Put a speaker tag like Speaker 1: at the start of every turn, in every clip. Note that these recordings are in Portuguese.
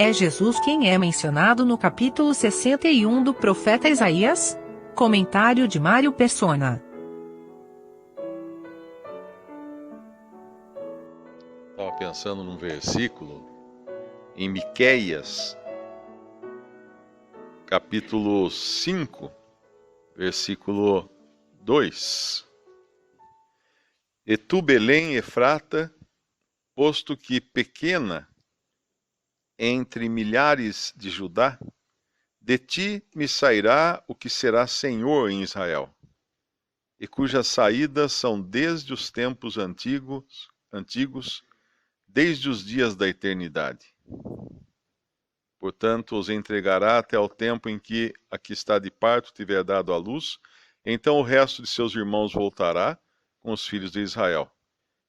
Speaker 1: É Jesus quem é mencionado no capítulo 61 do profeta Isaías? Comentário de Mário Persona.
Speaker 2: Estava pensando num versículo em Miqueias, capítulo 5, versículo 2. E tu, Belém, Efrata, posto que pequena entre milhares de Judá, de ti me sairá o que será Senhor em Israel, e cujas saídas são desde os tempos antigos, desde os dias da eternidade. Portanto, os entregará até o tempo em que a que está de parto tiver dado à luz, então o resto de seus irmãos voltará com os filhos de Israel.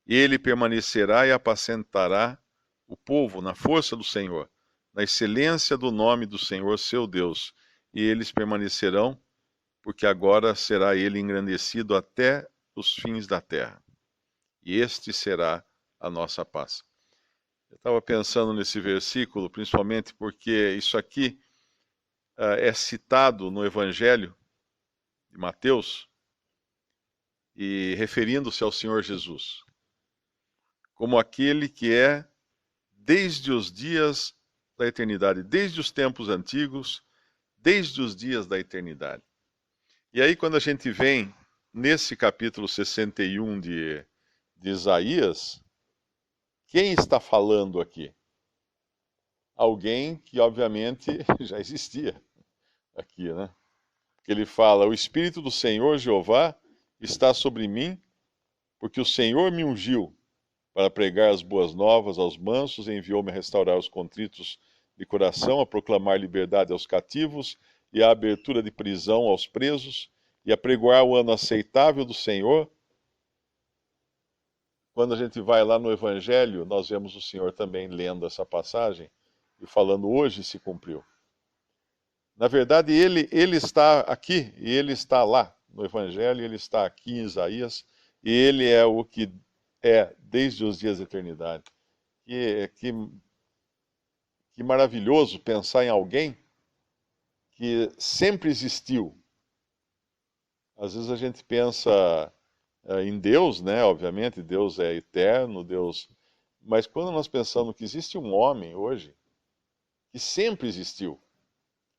Speaker 2: Ele permanecerá e apacentará o povo na força do Senhor, na excelência do nome do Senhor seu Deus, e eles permanecerão, porque agora será ele engrandecido até os fins da terra. E este será a nossa paz. Eu estava pensando nesse versículo, principalmente porque isso aqui é citado no Evangelho de Mateus, e referindo-se ao Senhor Jesus, como aquele que é desde os dias da eternidade, desde os tempos antigos, desde os dias da eternidade. E aí, quando a gente vem nesse capítulo 61 de Isaías, quem está falando aqui? Alguém que, obviamente, já existia aqui, né? Porque ele fala: o Espírito do Senhor Jeová está sobre mim, porque o Senhor me ungiu para pregar as boas novas aos mansos, e enviou-me a restaurar os contritos de coração, a proclamar liberdade aos cativos e a abertura de prisão aos presos, e a pregoar o ano aceitável do Senhor. Quando a gente vai lá no Evangelho, nós vemos o Senhor também lendo essa passagem e falando: hoje se cumpriu. Na verdade, ele está aqui e ele está lá no Evangelho, ele está aqui em Isaías, e ele é o que é desde os dias da eternidade. Que maravilhoso pensar em alguém que sempre existiu. Às vezes a gente pensa em Deus, né? Obviamente, Deus é eterno, Deus. Mas quando nós pensamos que existe um homem hoje que sempre existiu,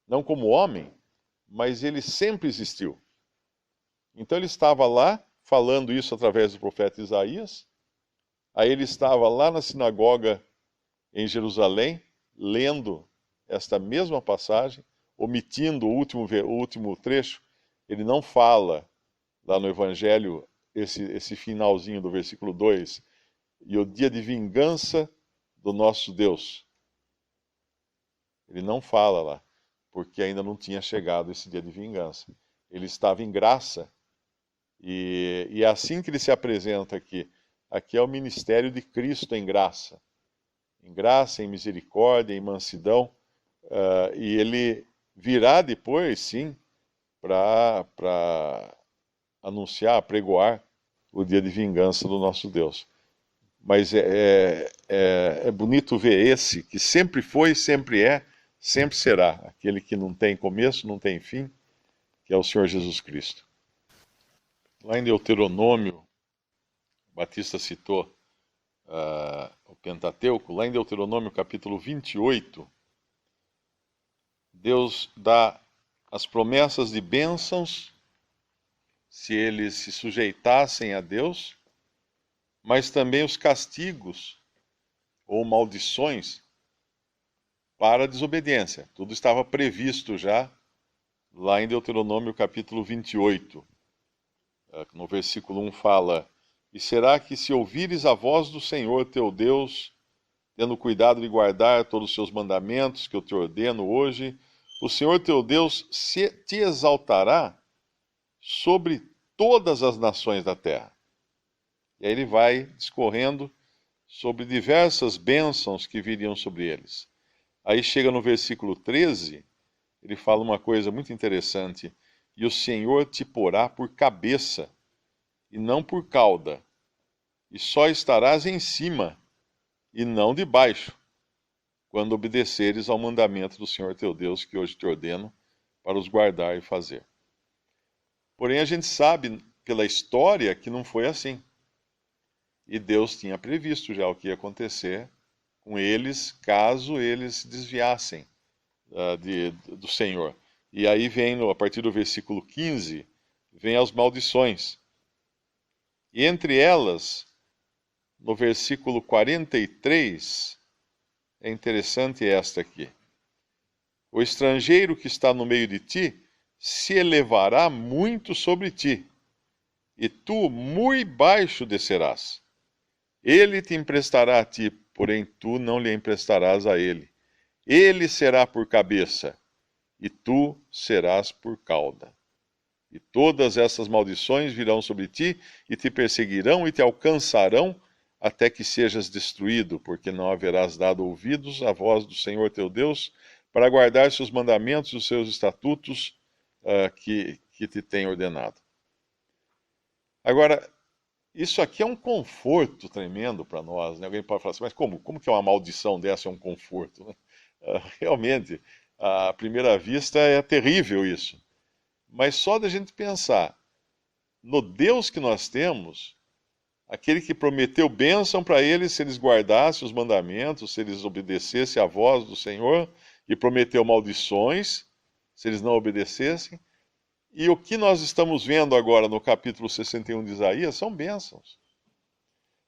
Speaker 2: não como homem, mas ele sempre existiu. Então ele estava lá falando isso através do profeta Isaías. Aí ele estava lá na sinagoga em Jerusalém, lendo esta mesma passagem, omitindo o último trecho. Ele não fala lá no Evangelho esse finalzinho do versículo 2, e o dia de vingança do nosso Deus. Ele não fala lá, porque ainda não tinha chegado esse dia de vingança. Ele estava em graça, e é assim que ele se apresenta aqui. Aqui é o ministério de Cristo em graça, em misericórdia, em mansidão, e ele virá depois, sim, para anunciar, pregoar o dia de vingança do nosso Deus. Mas é bonito ver esse, que sempre foi, sempre é, sempre será, aquele que não tem começo, não tem fim, que é o Senhor Jesus Cristo. Lá em Deuteronômio, Batista citou o Pentateuco, lá em Deuteronômio capítulo 28, Deus dá as promessas de bênçãos se eles se sujeitassem a Deus, mas também os castigos ou maldições para a desobediência. Tudo estava previsto já lá em Deuteronômio capítulo 28. No versículo 1 fala: e será que se ouvires a voz do Senhor teu Deus, tendo cuidado de guardar todos os seus mandamentos que eu te ordeno hoje, o Senhor teu Deus te exaltará sobre todas as nações da terra. E aí ele vai discorrendo sobre diversas bênçãos que viriam sobre eles. Aí chega no versículo 13, ele fala uma coisa muito interessante: e o Senhor te porá por cabeça, e não por cauda, e só estarás em cima, e não debaixo, quando obedeceres ao mandamento do Senhor teu Deus, que hoje te ordeno, para os guardar e fazer. Porém, a gente sabe pela história que não foi assim. E Deus tinha previsto já o que ia acontecer com eles, caso eles se desviassem do Senhor. E aí vem, a partir do versículo 15, vem as maldições. E entre elas, no versículo 43, é interessante esta aqui. O estrangeiro que está no meio de ti se elevará muito sobre ti, e tu muito baixo descerás. Ele te emprestará a ti, porém tu não lhe emprestarás a ele. Ele será por cabeça, e tu serás por cauda. E todas essas maldições virão sobre ti, e te perseguirão e te alcançarão, até que sejas destruído, porque não haverás dado ouvidos à voz do Senhor teu Deus, para guardar seus mandamentos e os seus estatutos que te tem ordenado. Agora, isso aqui é um conforto tremendo para nós, né? Alguém pode falar assim, mas como que uma maldição dessa é um conforto, né? Realmente, à primeira vista é terrível isso. Mas só da gente pensar no Deus que nós temos, aquele que prometeu bênção para eles se eles guardassem os mandamentos, se eles obedecessem à voz do Senhor, e prometeu maldições se eles não obedecessem. E o que nós estamos vendo agora no capítulo 61 de Isaías são bênçãos.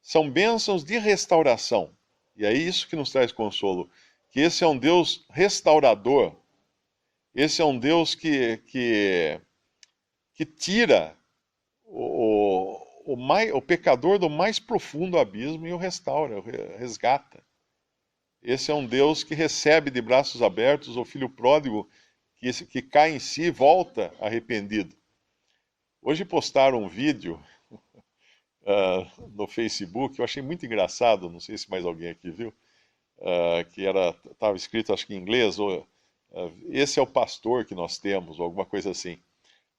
Speaker 2: São bênçãos de restauração. E é isso que nos traz consolo. Que esse é um Deus restaurador. Esse é um Deus que tira o pecador do mais profundo abismo e o restaura, o resgata. Esse é um Deus que recebe de braços abertos o filho pródigo que cai em si e volta arrependido. Hoje postaram um vídeo no Facebook, eu achei muito engraçado, não sei se mais alguém aqui viu, que estava escrito acho que em inglês, esse é o pastor que nós temos, ou alguma coisa assim.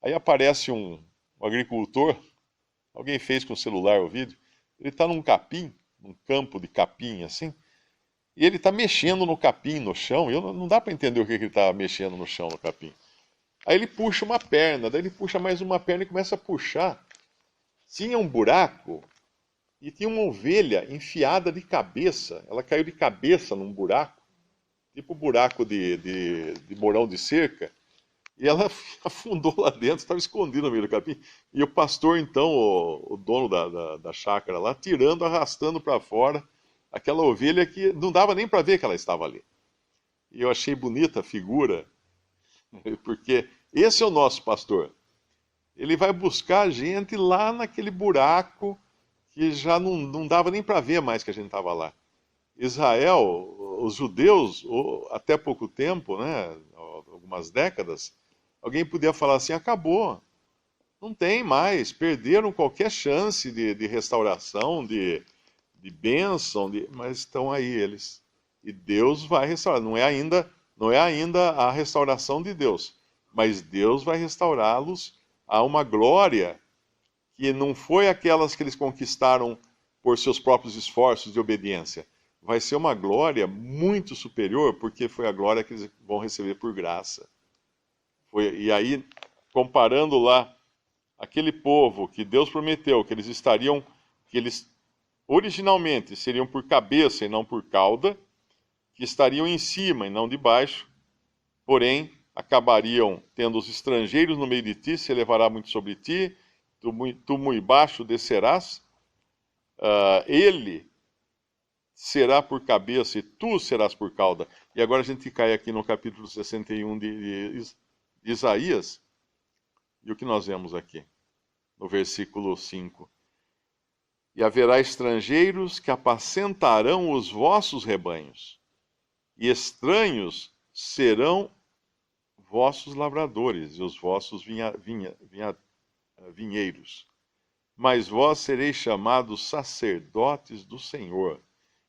Speaker 2: Aí aparece um agricultor, alguém fez com o celular o vídeo, ele está num capim, num campo de capim assim, e ele está mexendo no capim, no chão, e não dá para entender o que ele está mexendo no chão, no capim. Aí ele puxa uma perna, daí ele puxa mais uma perna e começa a puxar. Tinha um buraco e tinha uma ovelha enfiada de cabeça. Ela caiu de cabeça num buraco, tipo buraco de morão de cerca, e ela afundou lá dentro, estava escondida no meio do capim. E o pastor, então, o dono da chácara lá, tirando, arrastando para fora aquela ovelha que não dava nem para ver que ela estava ali. E eu achei bonita a figura, porque esse é o nosso pastor. Ele vai buscar a gente lá naquele buraco que já não dava nem para ver mais que a gente estava lá. Israel, os judeus, até pouco tempo, né, algumas décadas, alguém podia falar assim, acabou, não tem mais, perderam qualquer chance de restauração, de bênção, mas estão aí eles. E Deus vai restaurar. Não é ainda a restauração de Deus, mas Deus vai restaurá-los a uma glória que não foi aquelas que eles conquistaram por seus próprios esforços de obediência. Vai ser uma glória muito superior, porque foi a glória que eles vão receber por graça. E aí, comparando lá aquele povo que Deus prometeu que eles originalmente seriam por cabeça e não por cauda, que estariam em cima e não de baixo, porém acabariam tendo os estrangeiros no meio de ti, se elevará muito sobre ti, tu muito baixo descerás, ele será por cabeça e tu serás por cauda. E agora a gente cai aqui no capítulo 61 de Isaías, e o que nós vemos aqui, no versículo 5. E haverá estrangeiros que apacentarão os vossos rebanhos, e estranhos serão vossos lavradores e os vossos vinheiros. Mas vós sereis chamados sacerdotes do Senhor,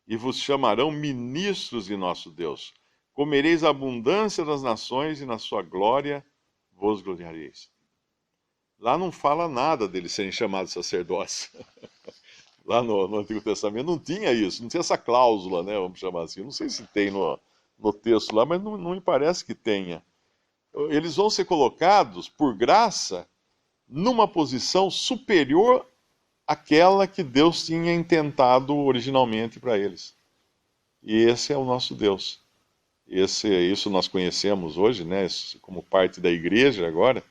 Speaker 2: e vos chamarão ministros de nosso Deus. Comereis a abundância das nações, e na sua glória vos gloriareis. Lá não fala nada deles serem chamados sacerdotes. Lá no Antigo Testamento não tinha isso, não tinha essa cláusula, né? Vamos chamar assim. Não sei se tem no texto lá, mas não me parece que tenha. Eles vão ser colocados, por graça, numa posição superior àquela que Deus tinha intentado originalmente para eles. E esse é o nosso Deus. Isso nós conhecemos hoje, né, como parte da igreja agora,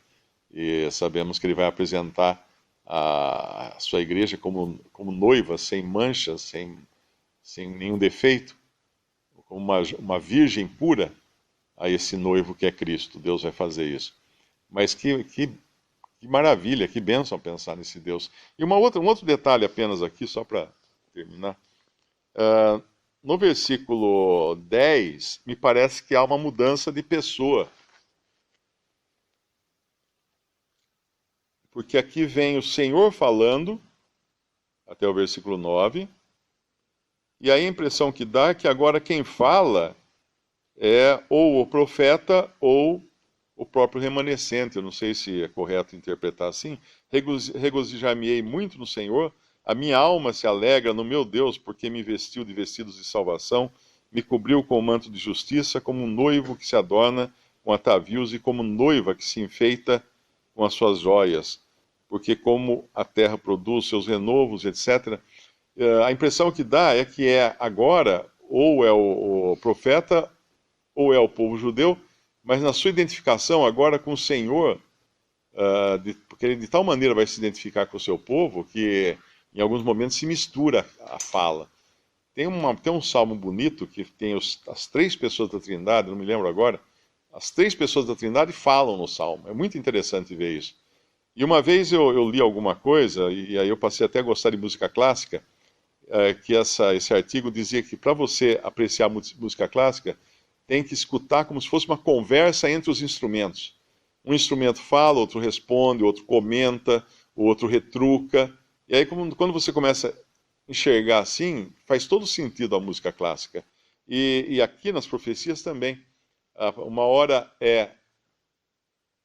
Speaker 2: e sabemos que ele vai apresentar a sua igreja como noiva, sem manchas, sem nenhum defeito, como uma virgem pura a esse noivo que é Cristo. Deus vai fazer isso. Mas que maravilha, que bênção pensar nesse Deus. E um outro detalhe apenas aqui, só para terminar. No versículo 10, me parece que há uma mudança de pessoa. Porque aqui vem o Senhor falando, até o versículo 9, e a impressão que dá é que agora quem fala é ou o profeta ou o próprio remanescente. Eu não sei se é correto interpretar assim. Regozijar-me-ei muito no Senhor, a minha alma se alegra no meu Deus, porque me vestiu de vestidos de salvação, me cobriu com o manto de justiça, como um noivo que se adorna com atavios e como noiva que se enfeita com as suas joias. Porque como a terra produz seus renovos, etc., a impressão que dá é que agora ou é o profeta ou é o povo judeu, mas na sua identificação agora com o Senhor, porque ele de tal maneira vai se identificar com o seu povo que em alguns momentos se mistura a fala. Tem um salmo bonito que tem as três pessoas da Trindade, não me lembro agora, as três pessoas da Trindade falam no salmo. É muito interessante ver isso. E uma vez eu li alguma coisa, e aí eu passei até a gostar de música clássica, que esse artigo dizia que para você apreciar música clássica, tem que escutar como se fosse uma conversa entre os instrumentos. Um instrumento fala, outro responde, outro comenta, o outro retruca. E aí quando você começa a enxergar assim, faz todo sentido a música clássica. E aqui nas profecias também. Uma hora é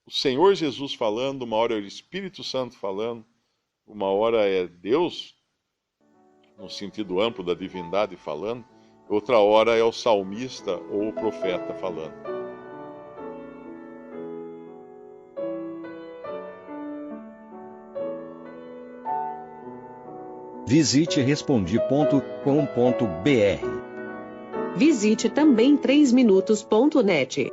Speaker 2: o Senhor Jesus falando, uma hora é o Espírito Santo falando, uma hora é Deus, no sentido amplo da divindade, falando, outra hora é o salmista ou o profeta falando.
Speaker 3: Visite Respondi.com.br.
Speaker 4: Visite também 3minutos.net.